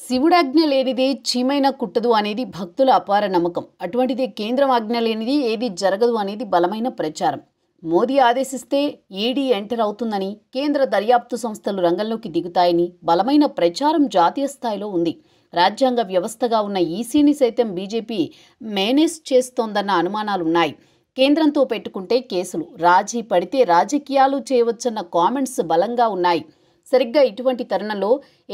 శివుడాజ్ఞ లేనిదే చీమైనా కుట్టదు అనేది భక్తుల అపార నమ్మకం. అటువంటిదే కేంద్రం ఆజ్ఞ లేనిది ఏది జరగదు అనేది బలమైన ప్రచారం. మోదీ ఆదేశిస్తే ఈడీ ఎంటర్ అవుతుందని, కేంద్ర దర్యాప్తు సంస్థలు రంగంలోకి దిగుతాయని బలమైన ప్రచారం జాతీయ స్థాయిలో ఉంది. రాజ్యాంగ వ్యవస్థగా ఉన్న ఈసీని సైతం బీజేపీ మేనేజ్ చేస్తోందన్న అనుమానాలున్నాయి. కేంద్రంతో పెట్టుకుంటే కేసులు, రాజీ పడితే రాజకీయాలు చేయవచ్చన్న కామెంట్స్ బలంగా ఉన్నాయి. సరిగ్గా ఇటువంటి తరుణంలో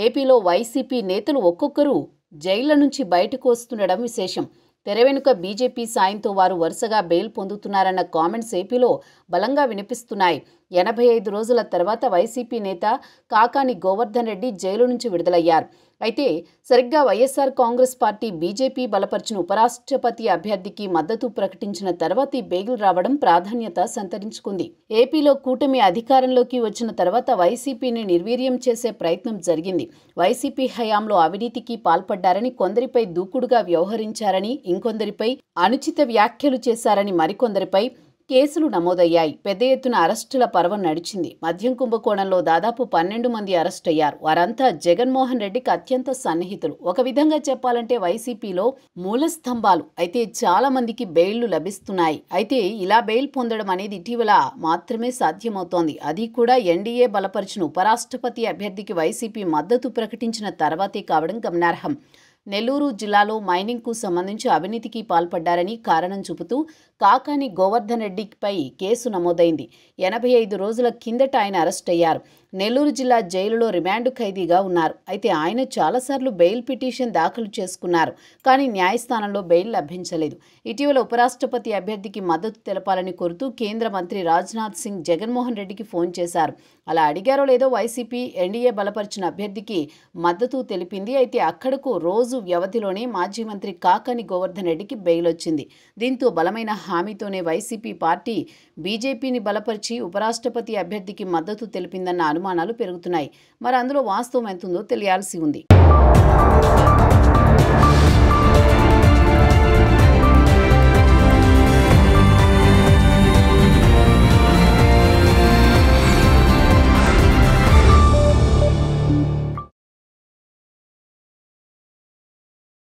ఏపీలో వైసీపీ నేతలు ఒక్కొక్కరు జైళ్ల నుంచి బయటకు వస్తుండడం విశేషం. తెర వెనుక బీజేపీ సాయంతో వారు వరుసగా బెయిల్ పొందుతున్నారన్న కామెంట్స్ ఏపీలో బలంగా వినిపిస్తున్నాయి. 85 రోజుల తర్వాత వైసీపీ నేత కాకాని గోవర్ధన్ రెడ్డి జైలు నుంచి విడుదలయ్యారు. అయితే సరిగ్గా వైఎస్ఆర్ కాంగ్రెస్ పార్టీ బీజేపీ బలపరిచిన ఉపరాష్ట్రపతి అభ్యర్థికి మద్దతు ప్రకటించిన తర్వాత ఈ బెయిల్ రావడం ప్రాధాన్యత సంతరించుకుంది. ఏపీలో కూటమి అధికారంలోకి వచ్చిన తర్వాత వైసీపీని నిర్వీర్యం చేసే ప్రయత్నం జరిగింది. వైసీపీ హయాంలో అవినీతికి పాల్పడ్డారని, కొందరిపై దూకుడుగా వ్యవహరించారని, ఇంకొందరిపై అనుచిత వ్యాఖ్యలు చేశారని మరికొందరిపై కేసులు నమోదయ్యాయి. పెద్ద ఎత్తున అరెస్టుల పర్వం నడిచింది. మద్యం కుంభకోణంలో దాదాపు 12 మంది అరెస్ట్ అయ్యారు. వారంతా జగన్మోహన్ రెడ్డికి అత్యంత సన్నిహితులు. ఒక విధంగా చెప్పాలంటే వైసీపీలో మూల స్తంభాలు. అయితే చాలా మందికి బెయిళ్లు లభిస్తున్నాయి. అయితే ఇలా బెయిల్ పొందడం అనేది ఇటీవల మాత్రమే సాధ్యమవుతోంది. అది కూడా ఎన్డీఏ బలపరిచిన ఉపరాష్ట్రపతి అభ్యర్థికి వైసీపీ మద్దతు ప్రకటించిన తర్వాతే కావడం గమనార్హం. నెల్లూరు జిల్లాలో మైనింగ్కు సంబంధించి అవినీతికి పాల్పడ్డారని కారణం చూపుతూ కాకాని గోవర్ధన్ రెడ్డిపై కేసు నమోదైంది. 85 రోజుల కిందట ఆయన అరెస్ట్ అయ్యారు. నెల్లూరు జిల్లా జైలులో రిమాండ్ ఖైదీగా ఉన్నారు. అయితే ఆయన చాలాసార్లు బెయిల్ పిటిషన్ దాఖలు చేసుకున్నారు. కానీ న్యాయస్థానంలో బెయిల్ లభించలేదు. ఇటీవల ఉపరాష్ట్రపతి అభ్యర్థికి మద్దతు తెలపాలని కోరుతూ కేంద్ర మంత్రి రాజ్నాథ్ సింగ్ జగన్మోహన్ రెడ్డికి ఫోన్ చేశారు. అలా అడిగారో లేదో వైసీపీ ఎన్డీఏ బలపరిచిన అభ్యర్థికి మద్దతు తెలిపింది. అయితే అక్కడకు రోజు వ్యవధిలోనే మాజీ మంత్రి కాకాని గోవర్ధన్ రెడ్డికి బెయిల్ వచ్చింది. దీంతో బలమైన హామీతోనే వైసీపీ పార్టీ బీజేపీని బలపరిచి ఉపరాష్ట్రపతి అభ్యర్థికి మద్దతు తెలిపిందన్న అనుమానాలు పెరుగుతున్నాయి. మరి అందులో వాస్తవం ఎంతుందో తెలియాల్సి ఉంది.